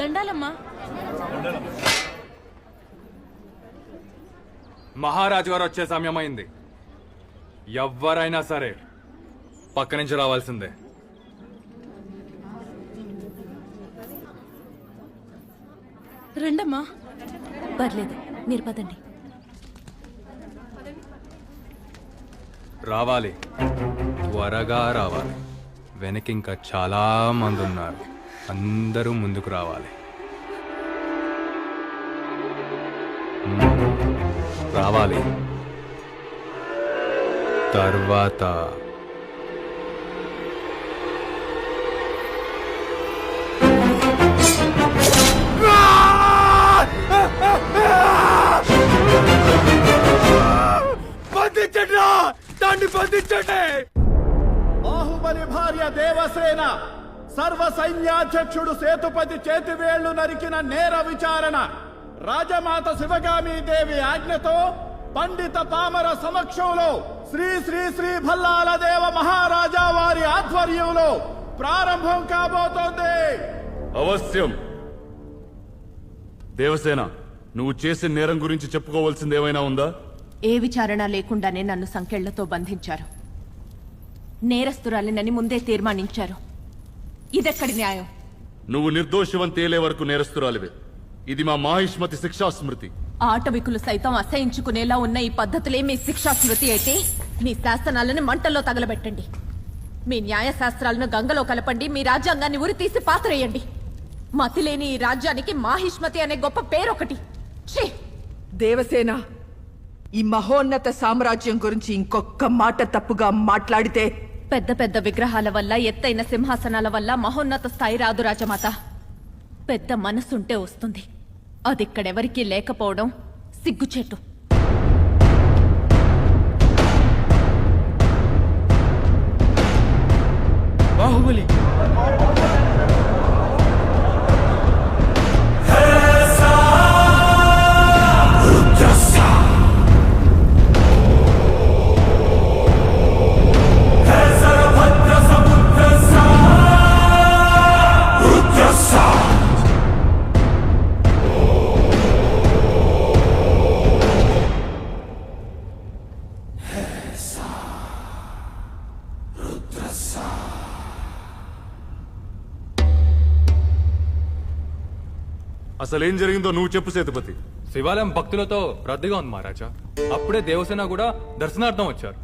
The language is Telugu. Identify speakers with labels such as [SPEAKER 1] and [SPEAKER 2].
[SPEAKER 1] దండాలమ్మా.
[SPEAKER 2] మహారాజు గారు వచ్చే సమయం అయింది. ఎవ్వరైనా సరే పక్క నుంచి రావాల్సిందే.
[SPEAKER 1] రండమ్మా.
[SPEAKER 3] పర్లేదు, మీరు పదండి.
[SPEAKER 2] రావాలి, త్వరగా రావాలి. వెనక ఇంకా చాలా మంది ఉన్నారు. అందరూ ముందుకు రావాలి. రావాలి. తర్వాత బంధించండి, దాన్ని బంధించండి.
[SPEAKER 4] బాహుబలి భార్య దేవసేన సర్వ సైన్యాధ్యక్షుడు సేతుపతి చేతివేళ్లు నరికిన నేర విచారణ రాజమాత శివగామి దేవి ఆజ్ఞతో పండిత పామర సమక్షంలో శ్రీ శ్రీ శ్రీ భల్లాల దేవ మహారాజా వారి ఆధ్వర్యంలో ప్రారంభం కాబోతోంది.
[SPEAKER 5] అవశ్యం. దేవసేన, నువ్వు చేసిన నేరం గురించి చెప్పుకోవాల్సింది ఏమైనా ఉందా?
[SPEAKER 3] ఏ విచారణ లేకుండానే నన్ను సంకెళ్లతో బంధించారు. నేరస్తురాలినని ముందే తీర్మానించారు. ఇదెక్కడి న్యాయం?
[SPEAKER 5] నువ్వు నిర్దోషివం తేలే వరకు నేరస్తురాలివే. ఇది మా మాహిష్మతి శిక్షా స్మృతి.
[SPEAKER 3] ఆటవికులు సైతం అసహించుకునేలా ఉన్న ఈ పద్ధతులే మీ శిక్షా స్మృతి అయితే మీ శాసనాలను మంటల్లో తగలబెట్టండి. మీ న్యాయ శాస్త్రాలను గంగలో కలపండి. మీ రాజ్యాంగాన్ని ఉరి తీసి పాతరేయండి. మతిలేని ఈ రాజ్యానికి మాహిష్మతి అనే గొప్ప పేరొకటి.
[SPEAKER 6] దేవసేన, ఈ మహోన్నత సామ్రాజ్యం గురించి ఇంకొక్క మాట తప్పుగా మాట్లాడితే
[SPEAKER 3] పెద్ద పెద్ద విగ్రహాల వల్ల, ఎత్తైన సింహాసనాల వల్ల మహోన్నత స్థాయి రాదు రాజమాత. పెద్ద మనసుంటే వస్తుంది. అదిక్కడెవరికీ లేకపోవడం సిగ్గుచేటు.
[SPEAKER 2] బాహుబలి
[SPEAKER 5] అసలేం జరిగిందో నువ్వు చెప్పు సేతుపతి.
[SPEAKER 2] శివాలయం భక్తులతో రద్దీగా ఉంది మహారాజా. అప్పుడే దేవసేన కూడా దర్శనార్థం వచ్చారు.